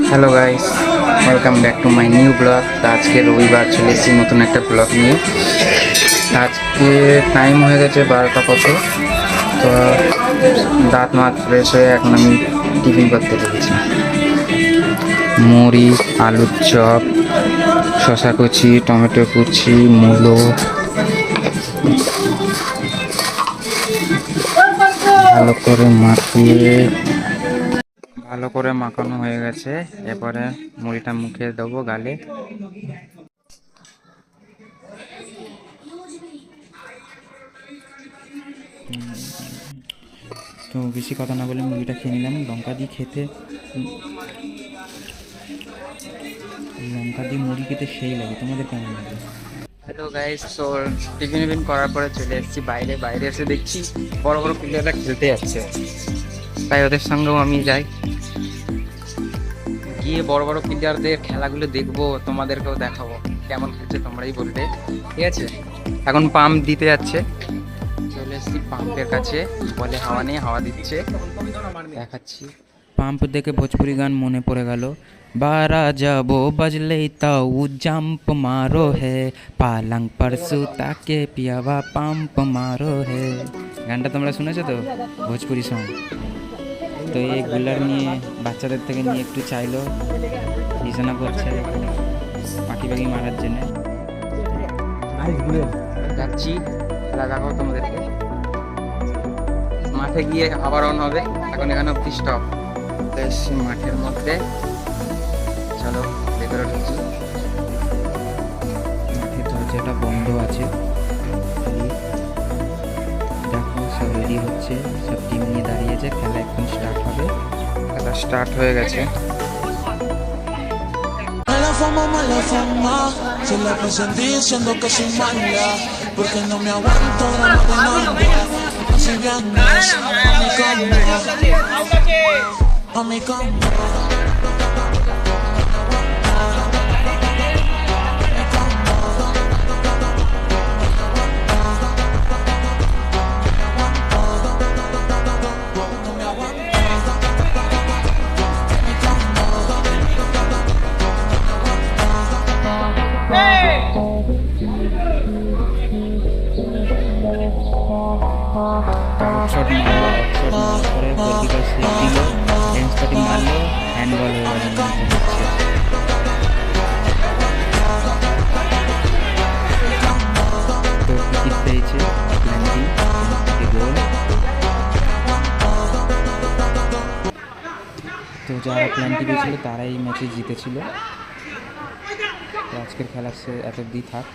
Hello guys, welcome back to my new blog. তো আজকে রবিবার চলে এসেছি নতুন একটা ব্লগ নিয়ে। আজকে টাইম হয়ে গেছে 12টা কত। তো দাঁত মাত ফ্রেশ হয়ে এখন আমি টিফিন করতে লেগেছি। মুড়ি, আলুর চপ, শশা কুচি, টমেটো কুচি, মূলো ভালো করে মাখানো হয়ে গেছে। এরপরে মুড়িটা মুখে দেবো গালে। তো বেশি কথা না বলে মুড়িটা খেয়ে নিলাম। লঙ্কা দিয়ে মুড়ি খেতে সেই লাগে। তোমাদের কেমন লাগে? হ্যালো গাইস, তো টিফিন করার পরে চলে এসেছি বাইরে এসে দেখছি বড় বড় প্লেয়াররা খেলতে যাচ্ছে। তাই ওদের সঙ্গেও আমি যাই, গিয়ে বড় বড় প্লেয়ারদের খেলাগুলো দেখবো, তোমাদেরকেও দেখাবো কেমন খেলছে, তোমরাই বলবে। ঠিক আছে, এখন পাম্প দিতে যাচ্ছে। চলে এসেছি পাম্পের কাছে, বলে হাওয়া নেই, হাওয়া দিচ্ছে, দেখাচ্ছি। পাম্প দেখে ভোজপুরি গান মনে পড়ে গেল। বারা যাবো বাজলেই তাও জাম্প মারো হে, পালং পরশু তাকে পিয়াবা পাম্প মারো হে। গানটা তোমরা শুনেছো তো, ভোজপুরি সং। তো এই গুলার নিয়ে বাচ্চাদের থেকে নিয়ে একটু চাইলো, বিছানা করছে পাখি পাখি মারার জন্য। যাচ্ছি, খেলা দেখাবো তোমাদেরকে। মাঠে গিয়ে আবার অন হবে। এখন এখানে অব্দি স্টপ। মাঠের মধ্যে চলো ভেতরে ঢুকছি। মাঠের দরজাটা বন্ধ আছে। দেখো সব রেডি হচ্ছে, সব টিম নিয়ে দাঁড়িয়েছে। খেলা এখন স্টার্ট হবে। খেলা স্টার্ট হয়ে গেছে। Mala fama, se la pasan diciendo que soy mala, porque no me aguanto drama de nada. Así vienes a mi cama. Shot মারার পরে গোলকিপার সেভ দিল, হ্যান্ড স্পটিং মারলো, হ্যান্ডবল হয়ে গেল। তো টিকিট পেয়েছে প্ল্যানটি গোল। তো যারা প্ল্যানটি পেয়েছিল তারাই এই ম্যাচে জিতেছিল। তো আজকের খেলা এত অবধি থাক।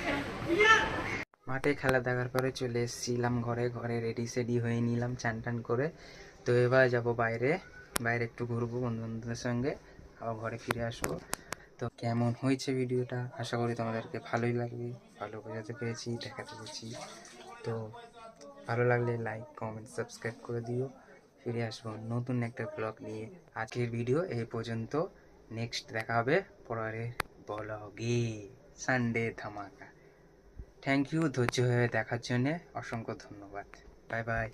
মাঠে খেলা দেখার পরে চলে এসেছিলাম ঘরে রেডি সেডি হয়ে নিলাম চান টান করে। তো এবার যাব বাইরে একটু ঘুরবো বন্ধু বান্ধবদের সঙ্গে, আবার ঘরে ফিরে আসবো। তো কেমন হয়েছে ভিডিওটা, আশা করি তোমাদেরকে ভালোই লাগবে। ভালো বোঝাতে পেরেছি, দেখাতে পেরেছি। তো ভালো লাগলে লাইক কমেন্ট সাবস্ক্রাইব করে দিও। ফিরে আসবো নতুন একটা ব্লগ নিয়ে। আজকের ভিডিও এই পর্যন্ত। নেক্সট দেখা হবে পরের ব্লগে, সানডে ধামাকা। থ্যাংক ইউ ধৈর্য হয়ে দেখার জন্য, অসংখ্য ধন্যবাদ। Bye bye.